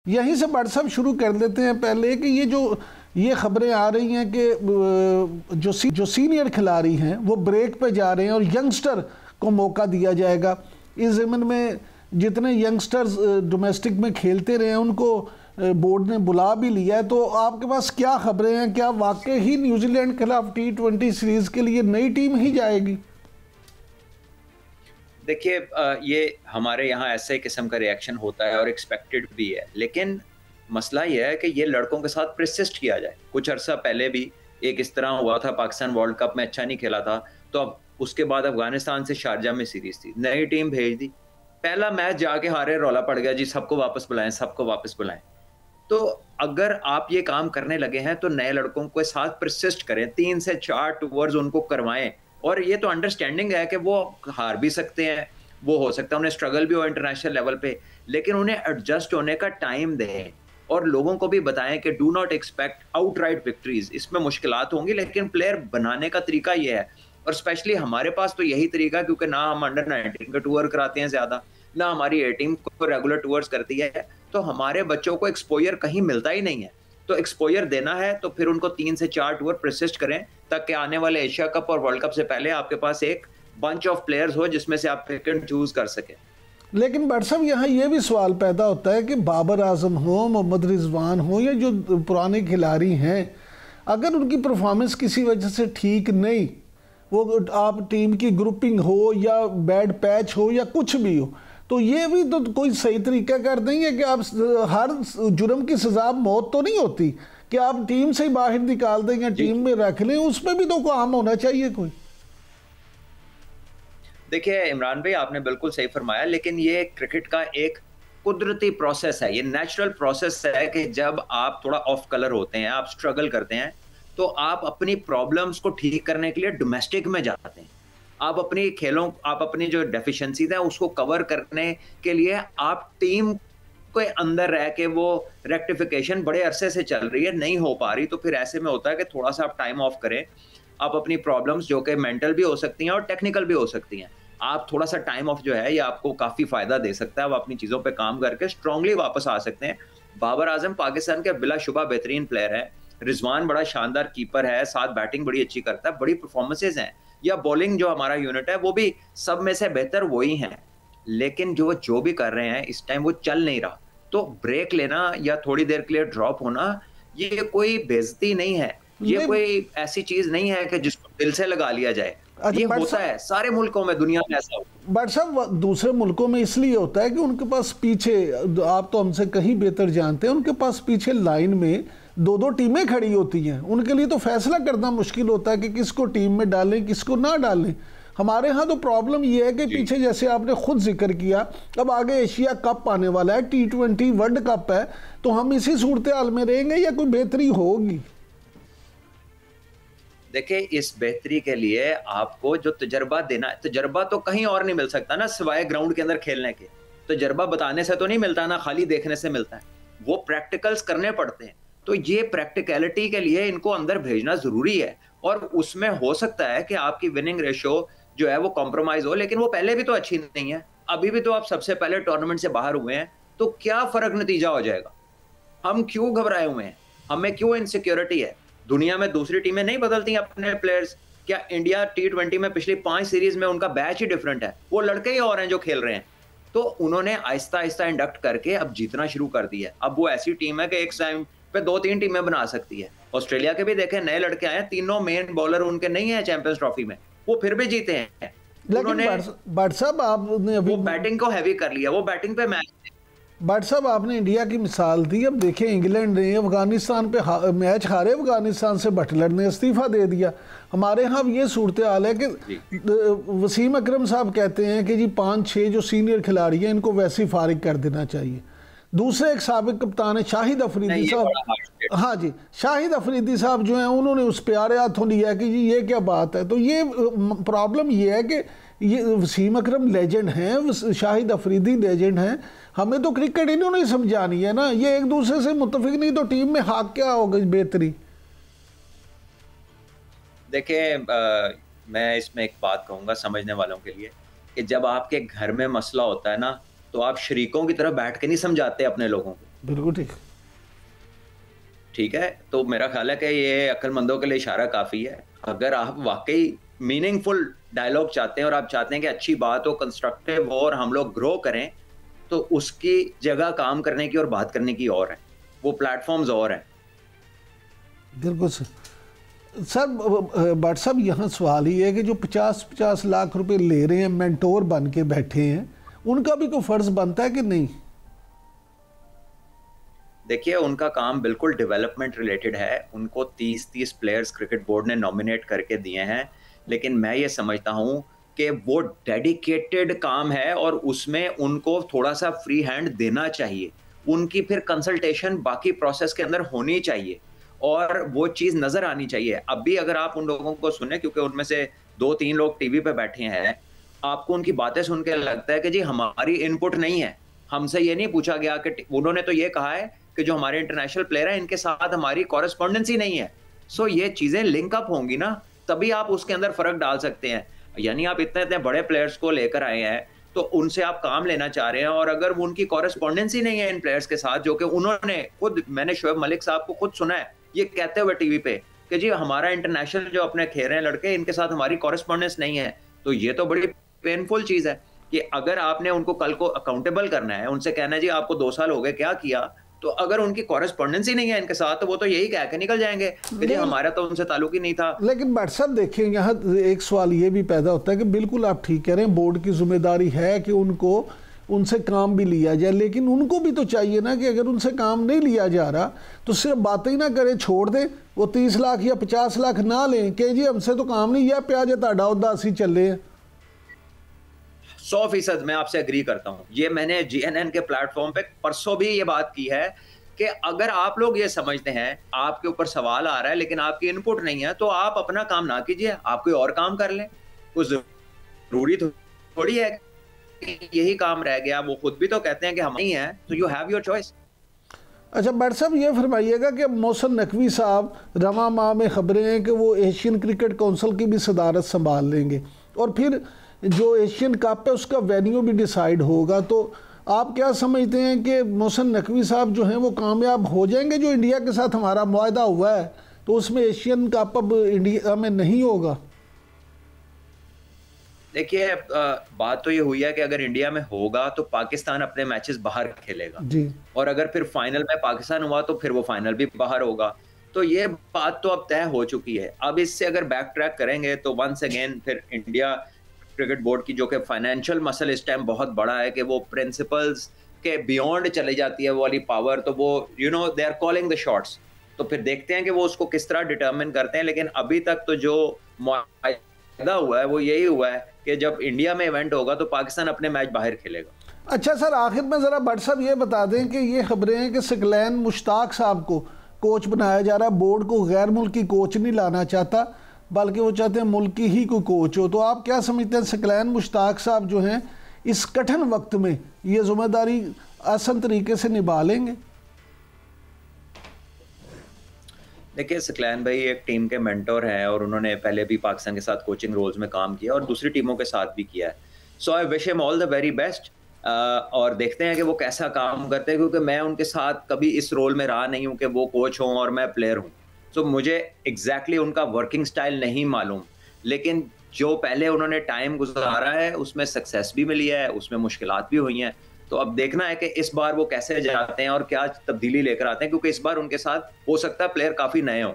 यहीं से बट साहब शुरू कर देते हैं पहले कि ये खबरें आ रही हैं कि जो सीनियर खिलाड़ी हैं वो ब्रेक पे जा रहे हैं और यंगस्टर को मौका दिया जाएगा। इस ज़मीन में जितने यंगस्टर्स डोमेस्टिक में खेलते रहे हैं उनको बोर्ड ने बुला भी लिया है। तो आपके पास क्या खबरें हैं, क्या वाकई ही न्यूजीलैंड के खिलाफ T20 सीरीज़ के लिए नई टीम ही जाएगी? देखिए, ये हमारे यहाँ ऐसे किस्म का रिएक्शन होता है और एक्सपेक्टेड भी है, लेकिन मसला ये है कि ये लड़कों के साथ परसिस्ट किया जाए। कुछ अरसा पहले भी एक इस तरह हुआ था, पाकिस्तान वर्ल्ड कप में अच्छा नहीं खेला था, तो अब उसके बाद अफगानिस्तान से शारजा में सीरीज थी, नई टीम भेज दी, पहला मैच जाके हारे, रौला पड़ गया जी सबको वापस बुलाएं, सबको वापस बुलाएं। तो अगर आप ये काम करने लगे हैं तो नए लड़कों के साथ परसिस्ट करें, 3 से 4 टूर्स उनको करवाएं। और ये तो अंडरस्टैंडिंग है कि वो हार भी सकते हैं, वो हो सकता है उन्हें स्ट्रगल भी हो इंटरनेशनल लेवल पे, लेकिन उन्हें एडजस्ट होने का टाइम दें और लोगों को भी बताएं कि do not expect outright victories. इसमें मुश्किलात होंगी, लेकिन प्लेयर बनाने का तरीका ये है। और स्पेशली हमारे पास तो यही तरीका, क्योंकि ना हम अंडर 19 का टूर कराते हैं ज्यादा, ना हमारी ए टीम को रेगुलर टूर्स करती है, तो हमारे बच्चों को एक्सपोजर कहीं मिलता ही नहीं है। तो एक्सपोजर देना है तो फिर उनको 3 से 4 टूर परसिस्ट करें, ताकि आने वाले एशिया कप और वर्ल्ड कप से पहले आपके पास एक बंच ऑफ प्लेयर्स हो जिसमें से आप पिक एंड चूज कर सकें। लेकिन बट साहब यहाँ ये भी सवाल पैदा होता है कि बाबर आजम हो, मोहम्मद रिजवान हो, या जो पुराने खिलाड़ी हैं, अगर उनकी परफॉर्मेंस किसी वजह से ठीक नहीं, वो आप टीम की ग्रुपिंग हो या बैड पैच हो या कुछ भी हो, तो ये भी तो कोई सही तरीका कर देंगे कि आप हर जुर्म की सजा मौत तो नहीं होती कि आप टीम से ही बाहर निकाल दें या टीम में रख लें, उसमें भी तो काम होना चाहिए कोई। देखिए इमरान भाई, आपने बिल्कुल सही फरमाया, लेकिन ये क्रिकेट का एक कुदरती प्रोसेस है, ये नेचुरल प्रोसेस है कि जब आप थोड़ा ऑफ कलर होते हैं, आप स्ट्रगल करते हैं, तो आप अपनी प्रॉब्लम्स को ठीक करने के लिए डोमेस्टिक में जाते हैं। आप अपनी जो डेफिशिएंसीज है उसको कवर करने के लिए आप टीम के अंदर रह के, वो रेक्टिफिकेशन बड़े अरसे से चल रही है, नहीं हो पा रही, तो फिर ऐसे में होता है कि थोड़ा सा आप टाइम ऑफ करें। आप अपनी प्रॉब्लम्स जो कि मेंटल भी हो सकती हैं और टेक्निकल भी हो सकती हैं, आप थोड़ा सा टाइम ऑफ जो है ये आपको काफी फायदा दे सकता है। आप अपनी चीजों पे काम करके स्ट्रांगली वापस आ सकते हैं। बाबर आजम पाकिस्तान के बिलाशुबा बेहतरीन प्लेयर है, रिजवान बड़ा शानदार कीपर है, साथ बैटिंग बड़ी अच्छी करता है, बड़ी परफॉर्मेंसेज हैं, या बॉलिंग जो हमारा यूनिट है वो भी सब में से बेहतर वही हैं। लेकिन जो भी कर रहे हैं इस टाइम वो चल नहीं रहा, तो ब्रेक लेना या थोड़ी देर के लिए ड्रॉप होना ये कोई बेइज्जती नहीं है, ये कोई ऐसी चीज नहीं है कि जिसको दिल से लगा लिया जाए। ये होता है सारे मुल्कों में, दुनिया में ऐसा होता है। बट साहब दूसरे मुल्कों में इसलिए होता है कि उनके पास पीछे, आप तो हमसे कहीं बेहतर जानते हैं, उनके पास पीछे लाइन में 2-2 टीमें खड़ी होती हैं, उनके लिए तो फैसला करना मुश्किल होता है कि किसको टीम में डालें किसको ना डालें। हमारे यहाँ तो प्रॉब्लम ये है कि पीछे, जैसे आपने खुद जिक्र किया, अब आगे एशिया कप आने वाला है, T20 वर्ल्ड कप है, तो हम इसी सूरत हाल में रहेंगे या कोई बेहतरी होगी? देखिए, इस बेहतरी के लिए आपको जो तजर्बा देना है, तजर्बा तो कहीं और नहीं मिल सकता ना सिवाय ग्राउंड के अंदर खेलने के। तजर्बा बताने से तो नहीं मिलता ना, खाली देखने से मिलता है, वो प्रैक्टिकल्स करने पड़ते हैं। तो ये प्रैक्टिकलिटी के लिए इनको अंदर भेजना जरूरी है, और उसमें हो सकता है कि आपकी विनिंग रेशो जो है वो कॉम्प्रोमाइज हो, लेकिन वो पहले भी तो अच्छी नहीं है। अभी भी तो आप सबसे पहले टूर्नामेंट से बाहर हुए हैं, तो क्या फर्क नतीजा हो जाएगा? हम क्यों घबराए हुए हैं? हमें क्यों इनसिक्योरिटी है? दुनिया में दूसरी टीमें नहीं बदलती अपने प्लेयर्स? क्या इंडिया T20 में पिछली 5 सीरीज में उनका बैच ही डिफरेंट है, वो लड़के ही और हैं जो खेल रहे हैं। तो उन्होंने आहिस्ता आहिस्ता इंडक्ट करके अब जीतना शुरू कर दिया। अब वो ऐसी टीम है कि एक टाइम पे 2-3 टीमें बना सकती है। ऑस्ट्रेलिया के भी देखें, नए लड़के आए, तीनों मेन बॉलर उनके नहीं है चैंपियंस ट्रॉफी में, वो फिर भी जीते हैं। लेकिन बट साहब आपने अभी बैटिंग को हैवी कर लिया, वो बैटिंग पे मैच। बट साहब आपने इंडिया की मिसाल दी, अब देखें इंग्लैंड ने अफगानिस्तान पे मैच हारे, अफगानिस्तान से बटलर ने इस्तीफा दे दिया। हमारे यहाँ ये सूरत हाल है कि वसीम अकरम साहब कहते हैं कि जी 5-6 जो सीनियर खिलाड़ी हैं इनको वैसे ही फारिग कर देना चाहिए। दूसरे एक साबिक कप्तान है शाहिद अफरीदी साहब, हाँ जी, शाहिद अफरीदी साहब जो हैं उन्होंने उस प्यारे हाथों लिया कि जी ये क्या बात है। तो ये प्रॉब्लम ये है कि ये वसीम अकरम लेजेंड हैं, शाहिद अफरीदी लेजेंड हैं, हमें तो क्रिकेट इन्होंने समझानी है ना, ये एक दूसरे से मुत्तफिक नहीं तो टीम में हाक क्या होगा बेहतरी। देखिए, मैं इसमें एक बात कहूँगा समझने वालों के लिए कि जब आपके घर में मसला होता है ना, तो आप शरीकों की तरह बैठ के नहीं समझाते अपने लोगों को, बिल्कुल ठीक। ठीक है, तो मेरा ख्याल है कि ये अक्लमंदों के लिए इशारा काफी है। अगर आप वाकई मीनिंगफुल डायलॉग चाहते हैं और आप चाहते हैं कि अच्छी बात हो, कंस्ट्रक्टिव हो और हम लोग ग्रो करें, तो उसकी जगह काम करने की और बात करने की और है, वो प्लेटफॉर्म्स और हैं। बिल्कुल सर भट्ट साहब, यहाँ सवाल ही है कि जो 50-50 लाख रुपए ले रहे हैं, मेंटोर बन के बैठे हैं, उनका भी कोई फर्ज बनता है कि नहीं? देखिए, उनका काम बिल्कुल डेवलपमेंट रिलेटेड है। उनको 30-30 प्लेयर्स क्रिकेट बोर्ड ने नॉमिनेट करके दिए हैं, लेकिन मैं ये समझता हूँ कि वो डेडिकेटेड काम है और उसमें उनको थोड़ा सा फ्री हैंड देना चाहिए। उनकी फिर कंसल्टेशन बाकी प्रोसेस के अंदर होनी चाहिए और वो चीज़ नज़र आनी चाहिए। अब भी अगर आप उन लोगों को सुने, क्योंकि उनमें से 2-3 लोग टीवी पे बैठे हैं, आपको उनकी बातें सुन के लगता है कि जी हमारी इनपुट नहीं है, हमसे ये नहीं पूछा गया कि उन्होंने तो ये कहा है कि जो हमारे इंटरनेशनल प्लेयर हैं इनके साथ हमारी कॉरेस्पॉन्डेंस ही नहीं है। सो ये चीजें लिंक अप होंगी ना, तभी आप उसके अंदर फर्क डाल सकते हैं। यानी आप इतने इतने बड़े प्लेयर्स को लेकर आए हैं, तो उनसे आप काम लेना चाह रहे हैं और अगर वो उनकी कॉरेस्पॉन्डेंस ही नहीं है इन प्लेयर्स के साथ, जो कि उन्होंने खुद, मैंने शोएब मलिक साहब को खुद सुना है ये कहते हुए टीवी पे कि जी हमारा इंटरनेशनल जो अपने खेल रहे हैं लड़के, इनके साथ हमारी कॉरेस्पॉन्डेंस नहीं है। तो ये तो बड़ी पेनफुल चीज है कि अगर आपने उनको कल को अकाउंटेबल करना है, उनसे कहना है जी आपको 2 साल हो गए क्या किया, तो अगर उनकी कॉरेस्पॉन्डेंस ही नहीं है इनके साथ, तो वो तो यही कह के निकल जाएंगे कि जी हमारा तो उनसे ताल्लुक ही नहीं था। लेकिन भट्ट साहब देखें, यहाँ एक सवाल ये भी पैदा होता है कि बिल्कुल आप ठीक कह रहे हैं, बोर्ड की जिम्मेदारी है कि उनको उनसे काम भी लिया जाए, लेकिन उनको भी तो चाहिए ना कि अगर उनसे काम नहीं लिया जा रहा तो सिर्फ बातें ही ना करें, छोड़ दें। वो 30 लाख या 50 लाख ना लें कि जी हमसे तो काम नहीं है, प्याज ताड़ा उदासी चले हैं। 100% मैं आपसे एग्री करता हूं। ये मैंने GNN के प्लेटफॉर्म पे परसों भी ये बात की है कि अगर आप लोग ये समझते हैं आपके ऊपर सवाल आ रहा है लेकिन आपकी इनपुट नहीं है, तो आप अपना काम ना कीजिए, आप कोई और काम कर लें। कुछ जरूरी थोड़ी है यही काम रह गया। वो खुद भी तो कहते हैं कि हम नहीं है, तो यू हैव योर चॉइस। अच्छा भट्ट साहब, ये फरमाइएगा कि मोहसिन नकवी साहब रवा माह में खबरें हैं कि वो एशियन क्रिकेट काउंसिल की भी सदारत संभाल लेंगे और फिर जो एशियन कप है उसका वेन्यू भी डिसाइड होगा, तो आप क्या समझते हैं कि मोहसिन नकवी साहब जो हैं वो कामयाब हो जाएंगे? जो इंडिया के साथ हमारा मुआहदा हुआ है तो उसमें एशियन कप अब इंडिया में नहीं होगा। देखिए, बात तो ये हुई है कि अगर इंडिया में होगा तो पाकिस्तान अपने मैचेस बाहर खेलेगा जी, और अगर फिर फाइनल में पाकिस्तान हुआ तो फिर वो फाइनल भी बाहर होगा। तो ये बात तो अब तय हो चुकी है। अब इससे अगर बैक ट्रैक करेंगे तो वंस अगेन फिर इंडिया क्रिकेट बोर्ड की जो कि फाइनेंशियल मसल इस टाइम बहुत बड़ा है कि वो प्रिंसिपल्स के बियॉन्ड चली जाती है वो वाली पावर, तो वो they are calling the shots. तो फिर देखते हैं कि वो उसको किस तरह डिटरमिन करते हैं। लेकिन अभी तक तो जो मुआहदा हुआ है वो यही हुआ है कि जब इंडिया में इवेंट होगा तो पाकिस्तान अपने मैच बाहर खेलेगा। अच्छा सर, आखिर में ज़रा भट्ट साहब ये बता दें कि ये खबरें हैं कि सकलैन मुश्ताक साहब को कोच बनाया जा रहा है, बोर्ड को गैर मुल्की कोच नहीं लाना चाहता बल्कि वो चाहते हैं मुल्की ही कोई कोच हो। तो आप क्या समझते हैं सकलैन मुश्ताक साहब जो हैं इस कठिन वक्त में ये जिम्मेदारी आसान तरीके से निभा लेंगे? देखिए, सकलैन भाई एक टीम के मेंटोर हैं और उन्होंने पहले भी पाकिस्तान के साथ कोचिंग रोल्स में काम किया और दूसरी टीमों के साथ भी किया है। So I wish him all the very best और देखते हैं कि वो कैसा काम करते हैं, क्योंकि मैं उनके साथ कभी इस रोल में रहा नहीं हूँ कि वो कोच हों और मैं प्लेयर हूँ। सो मुझे एग्जैक्टली उनका वर्किंग स्टाइल नहीं मालूम, लेकिन जो पहले उन्होंने टाइम गुजारा है उसमें सक्सेस भी मिली है, उसमें मुश्किलात भी हुई हैं। तो अब देखना है कि इस बार वो कैसे जाते हैं और क्या तब्दीली लेकर आते हैं, क्योंकि इस बार उनके साथ हो सकता है प्लेयर काफी नए हों।